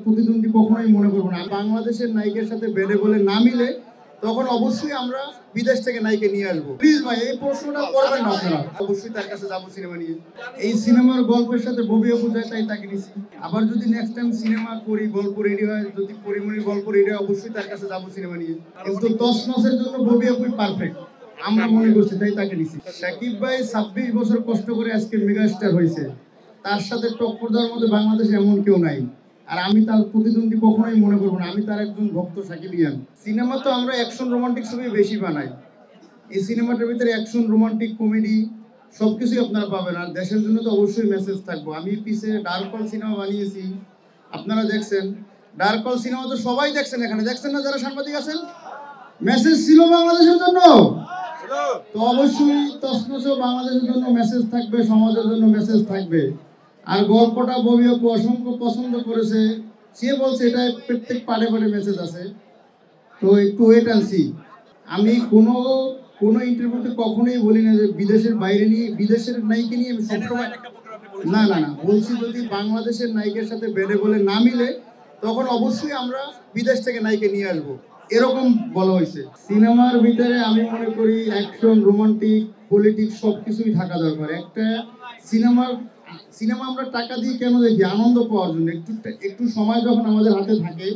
প্রতিদ্বন্দ্বী কখনোই মনে করবো না। বাংলাদেশের নায়িকার সাথে বেড়ে বলে না মিলে তখন অবশ্যই আমরা বিদেশ থেকে নায়িকা নিয়ে আসবো। প্লিজ ভাই এই প্রশ্নটা করবেন না আপনারা। অবশ্যই তার কাছে যাবো সিনেমা নিয়ে। এই সিনেমার গল্পের সাথে ববি আপু যায় তাই তাকে নিচ্ছি। আবার যদি নেক্সট টাইম সিনেমা করি, গল্প রেডি হয়, যদি পরিমণির গল্প রেডি হয়, অবশ্যই তার কাছে যাবো সিনেমা নিয়ে। কিন্তু তছনছের জন্য ববি আপুই পারফেক্ট আমরা মনে করছি, তাই তাকে নিচ্ছি। সাকিব ভাই 26 বছর কষ্ট করে আজকে মেগাস্টার হয়েছে, তার সাথে টক্কর দেওয়ার মধ্যে বাংলাদেশে এমন কেউ নাই। আর আমি তার প্রতিদ্বন্দ্বী কখনোই মনে করবো না। আমি তার একজন ভক্ত সাকিবিয়ান। সিনেমা তো আমরা অ্যাকশন রোমান্টিক ছবি বেশি বানাই। এই সিনেমাটার ভিতরে অ্যাকশন রোমান্টিক কমেডি সবকিছুই আপনারা পাবেন। আর দেশের জন্য তো অবশ্যই মেসেজ থাকবো। আমি পিছে ডার্ক হল সিনেমা বানিয়েছি, আপনারা দেখছেন। ডার্ক হল সিনেমা তো সবাই দেখছেন, এখানে দেখছেন না যারা সাংবাদিক আছেন? মেসেজ ছিল বাংলাদেশের জন্য, তো অবশ্যই তছনছও বাংলাদেশের জন্য মেসেজ থাকবে, সমাজের জন্য মেসেজ থাকবে। আর গল্পটা ববি আপু অসংখ্য পছন্দ করেছে, সে বলছে এটা প্রত্যেক পাড়ে পাড়ে মেসেজ আছে। তো একটু ওয়েট অ্যান্ড সি। আমি কোনো ইন্টারভিউতে কখনোই বলি না যে বিদেশের বাইরে নিয়ে, বিদেশের নায়িকা নিয়ে আমি সবসময় না না না বলছি, যদি বাংলাদেশের নায়িকার সাথে বেড়ে বলে না মিলে তখন অবশ্যই আমরা বিদেশ থেকে নায়িকা নিয়ে আসবো, এরকম বলা হয়েছে। সিনেমার ভিতরে আমি মনে করি অ্যাকশন, রোমান্টিক, পলিটিক্স সবকিছুই থাকা দরকার। একটা সিনেমা আমরা টাকা দিয়ে কেন দেখি? আনন্দ পাওয়ার জন্য। একটু সময় যখন আমাদের হাতে থাকে,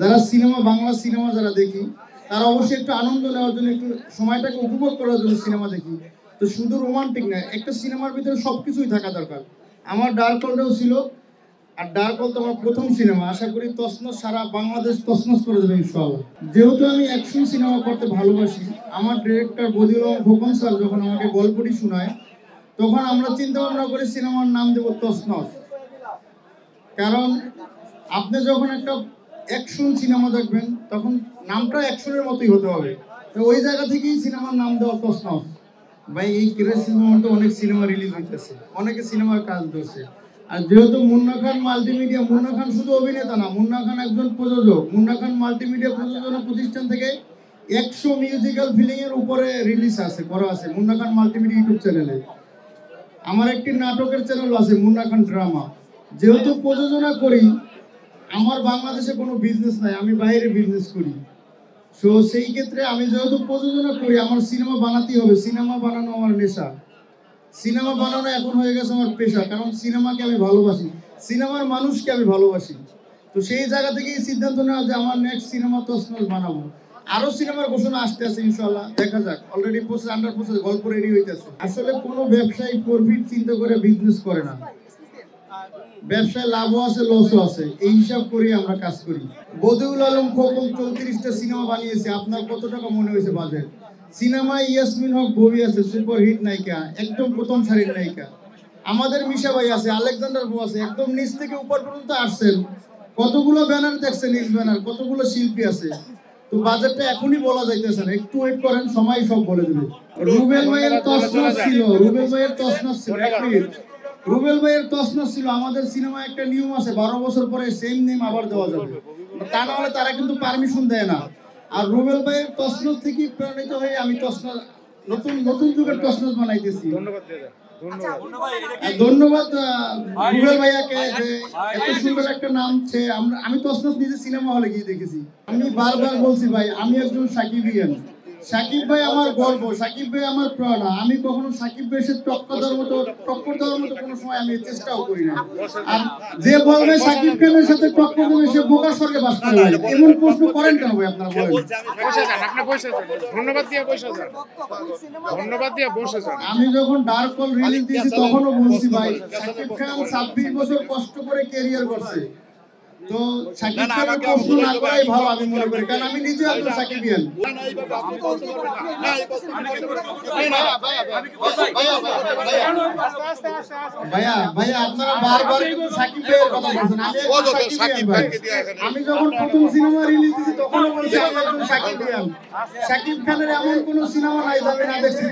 যারা সিনেমা, বাংলা সিনেমা যারা দেখি, তারা অবশ্যই একটু আনন্দ নেওয়ার জন্য, একটু সময়টাকে উপভোগ করার জন্য সিনেমা দেখি। তো শুধু রোমান্টিক না, একটা সিনেমার ভিতরে সবকিছুই থাকা দরকার। আমার ডার্ক হলটাও ছিল, আর ডার্ক হল তো আমার প্রথম সিনেমা। আশা করি তছনছ সারা বাংলাদেশ তছনছ করে দেবে ইনশাআল্লাহ। যেহেতু আমি অ্যাকশন সিনেমা করতে ভালোবাসি, আমার ডিরেক্টর বদিউল রহমান খোকন স্যার যখন আমাকে গল্পটি শোনায়, তখন আমরা চিন্তা ভাবনা করি সিনেমার নাম দেব তছনছ। কারণ আপনি যখন একটা অ্যাকশন সিনেমা দেখবেন তখন নামটা অ্যাকশনের মতোই হতে হবে। তো ওই জায়গা থেকেই সিনেমার নাম দেওয়া তছনছ। ভাই এই সিনেমার তো অনেক সিনেমা রিলিজ হইতেছে, অনেকে সিনেমার কাজ করছে। আর যেহেতু মুন্না খান মাল্টিমিডিয়া, মুন্না খান শুধু অভিনেতা না, মুন্না খান একজন প্রযোজক। মুন্না খান মাল্টিমিডিয়া প্রযোজনা প্রতিষ্ঠান থেকে 100 মিউজিক্যাল ফিল্ম এর উপরে রিলিজ আছে, করা আছে মুন্না খান মাল্টিমিডিয়া ইউটিউব চ্যানেলে। আমার একটি নাটকের চ্যানেল আছে মুন্না খান ড্রামা। যেহেতু প্রযোজনা করি, আমার বাংলাদেশে কোনো বিজনেস নাই, আমি বাইরে বিজনেস করি। সো সেই ক্ষেত্রে আমি যেহেতু প্রযোজনা করি, আমার সিনেমা বানাতেই হবে। সিনেমা বানানো আমার নেশা, সিনেমা বানানো এখন হয়ে গেছে আমার পেশা। কারণ সিনেমাকে আমি ভালোবাসি, সিনেমার মানুষকে আমি ভালোবাসি। তো সেই জায়গা থেকেই সিদ্ধান্ত নেওয়া যে আমার নেক্সট সিনেমা তছনছ বানাবো। আরো সিনেমার ঘোষণা আসতে আছে ইনশাআল্লাহ, দেখা যাক। অলরেডি আন্ডার প্রসেস, গল্প রেডি হইতেছে। আসলে কোনো ব্যবসায়ী প্রফিট চিন্তা করে বিজনেস করে না। ব্যবসায় লাভও আছে, লসও আছে, এই হিসাব করে আমরা কাজ করি। বদিউল আলম খোকন 34টা সিনেমা বানিয়েছে। আপনার কত টাকা মনে হয়েছে বাজেট? সিনেমায় ইয়াসমিন হক ববি আছে, সুপার হিট নায়িকা, একদম প্রথম সারির নায়িকা। আমাদের মিশা ভাই আছে, আলেকজান্ডার বউ আছে, একদম নিচ থেকে উপর পর্যন্ত আসছেন। কতগুলো ব্যানার দেখছেন, নিজ ব্যানার, কতগুলো শিল্পী আছে। তো বাজেটটা এখনই বলা যাইতেছে না, একটু ওয়েট করেন, সময় সব বলে দেবে। রুবেল ভাইয়ের তছনছ ছিল, রুবেল ভাইয়ের তছনছ ছিল, এক মিনিট। রুবেল ভাইয়ের তছনছ ছিল। আমাদের সিনেমায় একটা নিয়ম আছে, 12 বছর পরে সেম নেম আবার দেওয়া যাবে, তা না হলে তারা কিন্তু পারমিশন দেয় না। আর রুবেল ভাইয়ের তছনছ থেকে প্রেরণিত হয়ে আমি তছনছ, নতুন যুগের তছনছ বানাইতেছি। ধন্যবাদ রুবেল ভাইয়াকে যে এত সুন্দর একটা নাম। আমি তছনছ নিজে সিনেমা হলে গিয়ে দেখেছি। আমি বারবার বলছি ভাই, আমি একজন সাকিবিয়ান। সাকিব ভাই আমার গর্ব, সাকিব ভাই আমার প্রেরণা। আমি কখনো সাকিব ভাইয়ের সাথে টক্কর দেওয়ার মতো কোনো সময় আমি চেষ্টাও করি না। আর যে বলবে সাকিব খানের সাথে টক্কর দেবে, সে বোকার স্বর্গে বাস করে। ভাই এমন প্রশ্ন করেন কেন ভাই? আপনারা বলেন। আমি যখন ডার্ক হল রিলিজ দিয়েছি তখনও বলছি ভাই, সাকিব খান 26 বছর কষ্ট করে ক্যারিয়ার করছে। তো সাকিব খানের প্রশ্ন না করাই ভালো আমি মনে করি, কারণ আমি নিজে একজন সাকিবিয়ান। ভাইয়া আপনারা বারবার কিন্তু সাকিব ভাইয়ের কথা বলছেন। আমি যখন প্রথম সিনেমা রিলিজ দিয়েছি তখনও বলছি আমি একজন সাকিবিয়ান। সাকিব খানের এমন কোন সিনেমা নাই যে আমি না দেখছি।